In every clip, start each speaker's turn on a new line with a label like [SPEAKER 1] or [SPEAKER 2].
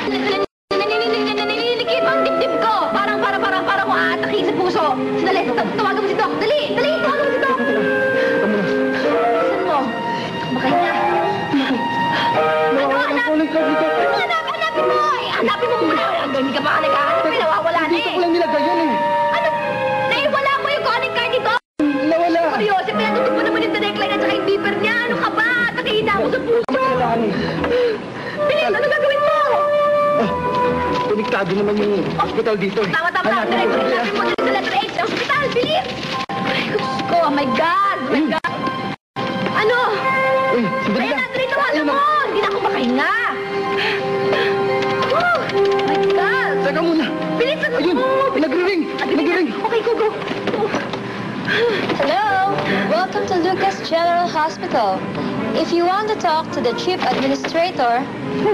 [SPEAKER 1] Naninikip ang dibdib ko. Parang maataki sa puso. Sandali, tawagan mo si Doc. Dali, tawagan mo si Doc. Saan mo? Makahinga. Hanapin mo. Hanapin mo muna. Hanggang hindi ka pa naghahanap. Nawawala na eh.
[SPEAKER 2] Dito ko lang nilagay yan eh.
[SPEAKER 1] Ano? Naiwala mo yung calling card dito?
[SPEAKER 2] Nawala.
[SPEAKER 1] Seryoso, pinatutok mo naman yung direct line at saka yung beeper niya. Ano ka ba? Nakihina ako sa puso. Bilis, ano gagawin mo?
[SPEAKER 2] Konektado naman yung hospital dito eh.
[SPEAKER 1] Tama. Direct line mo sa letter H ng hospital. Bilis! Ay, Diyos ko. Oh my God. Ano?
[SPEAKER 2] Uy, sandali
[SPEAKER 1] Ayan,
[SPEAKER 2] lang.
[SPEAKER 1] Andre, tawagan mo. Hindi na ako makahinga. Oh my God.
[SPEAKER 2] Teka muna.
[SPEAKER 1] Bilis, ano
[SPEAKER 2] Ayun,
[SPEAKER 1] mo?
[SPEAKER 2] nagre-ring.
[SPEAKER 1] Okay, go.
[SPEAKER 3] Hello, welcome to Lucas General Hospital. If you want to talk to the chief administrator,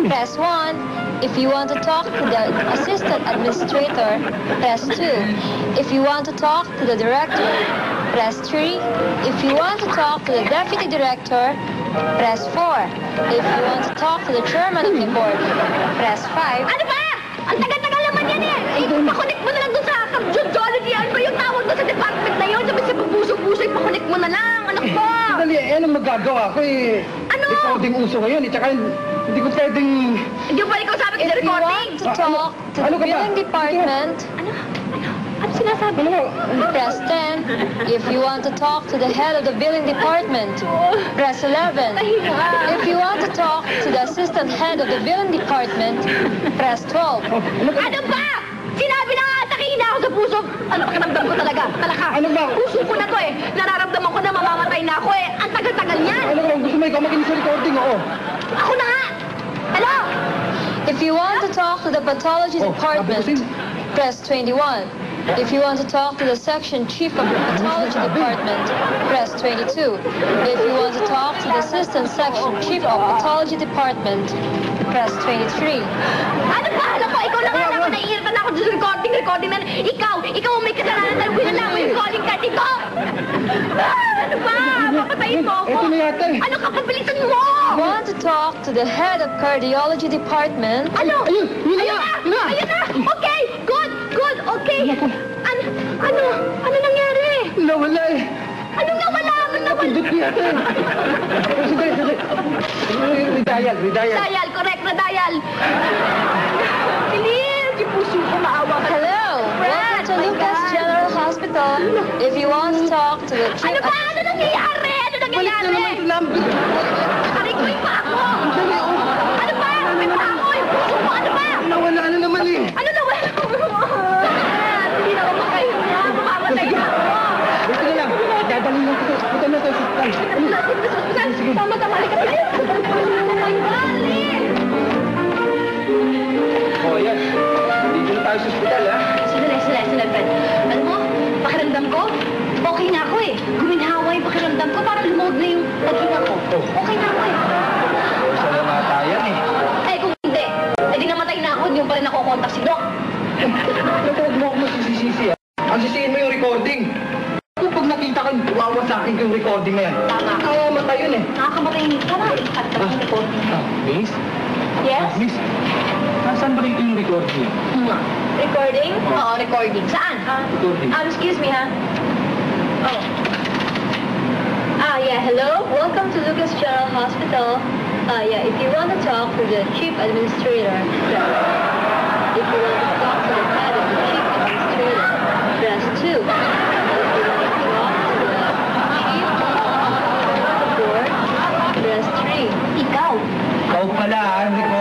[SPEAKER 3] press 1. If you want to talk to the assistant administrator, press 2. If you want to talk to the director, press 3. If you want to talk to the deputy director, press 4. If you want to talk to the chairman of the board, press 5.
[SPEAKER 1] Ano ba? Ang tagal-tagal naman yan eh. Ipakonect mo na lang doon sa Jolly. Ano ba yung tawag doon sa department na yun? Sabi sa puso-puso, ipakonect mo na lang. Anak ko.
[SPEAKER 2] Sandali, anong magagawa ko eh?
[SPEAKER 1] Ano?
[SPEAKER 2] Recording uso ngayon eh. Tsaka hindi ko pwedeng...
[SPEAKER 1] Hindi mo ba ikaw sabi ka sa
[SPEAKER 3] If you
[SPEAKER 1] recording?
[SPEAKER 3] want to talk to the billing department,
[SPEAKER 1] Ano sinasabi?
[SPEAKER 3] press 10. If you want to talk to the head of the billing department, press 11. If you want to talk to the assistant head of the billing department, press 12.
[SPEAKER 1] Ano ba? Sinabi na nga, nakihina ako sa puso. Ano, pakiramdam ko talaga. Talaka.
[SPEAKER 2] Ano ba?
[SPEAKER 1] Puso ko na to eh. Nararamdaman ko na mamamatay na ako eh. Ang tagal-tagal niyan.
[SPEAKER 2] Ano ba? Gusto mo ikaw makinig sa recording, oo.
[SPEAKER 1] Ako na nga. Hello?
[SPEAKER 3] If you want to talk to the pathology department, press 21. If you want to talk to the section chief of the pathology department, press 22. If you want to talk to the assistant section chief of pathology department, press 23.
[SPEAKER 1] Ano ba? Alam ko, ikaw na nga naman. Naiirpan ako sa recording na. Ikaw ang may kasalanan na wala mo yung calling card dito. Ano ba? Papatayin mo ako.
[SPEAKER 2] Ito na yata eh.
[SPEAKER 1] Ano ka? Pabilisan mo!
[SPEAKER 3] If you want to talk to the head of cardiology department,
[SPEAKER 1] Ano?
[SPEAKER 2] Ayun, yun na!
[SPEAKER 1] Ayun na! Okay! Good! Okay! Ano nangyari?
[SPEAKER 2] Nawala eh.
[SPEAKER 1] Ano nawala?
[SPEAKER 2] Napindot ko yata eh. Sandali. Redial.
[SPEAKER 1] Dial, correct na dial. Bilis! Yung puso ko maawa ka.
[SPEAKER 3] hello, welcome to Lucas General Hospital. If you want to talk to the chief...
[SPEAKER 1] Ano ba? Ano nangyayari?
[SPEAKER 2] Balik na naman ito lang.
[SPEAKER 1] Aray ko yung pa ako! Ano ba? May pa ako! Yung puso ko! Ano ba?
[SPEAKER 2] Nawala na naman eh.
[SPEAKER 1] Ano nawala? Hindi na ako makahinga. Mamamatay na ako.
[SPEAKER 2] Dito na lang. Dadalhin lang kita. Punta na tayo sa hospital.
[SPEAKER 1] Tama-tama. Halika tayo.
[SPEAKER 2] Oh, yan. Dito na tayo sa hospital, ha?
[SPEAKER 1] Sandali, Fred. Alam mo, pakiramdam ko, okay na ako eh. Guminhawa yung pakiramdam ko, parang lumawag na yung paghinga ko. Okay na ako eh.
[SPEAKER 2] Salamatayan eh.
[SPEAKER 1] Eh, kung hindi, di namatay na ako, hindi mo pa rin ako kontak si Doc.
[SPEAKER 2] Huwag mo ako masisisi, ha? Ang sisihin mo yung recording. Kung pag nakita ka, wawa sa akin yung recording na yan.
[SPEAKER 1] Tama.
[SPEAKER 2] Nakamatay yun eh.
[SPEAKER 1] Nakakamatay niyo. Tama, ikat ka yung recording.
[SPEAKER 2] Miss?
[SPEAKER 1] Yes?
[SPEAKER 2] Miss, nasaan ba rito yung recording?
[SPEAKER 1] Recording? Oo, recording. Saan?
[SPEAKER 2] Recording.
[SPEAKER 1] Excuse me, ha? Oh. Yeah, hello? Welcome to Lucas General Hospital. Yeah, if you want to talk to the chief administrator, if you want to talk to the head of the chief administrator, press 2. If you want to talk to the chief of the board, press 3. Ikaw?
[SPEAKER 2] Ikaw pala, ha?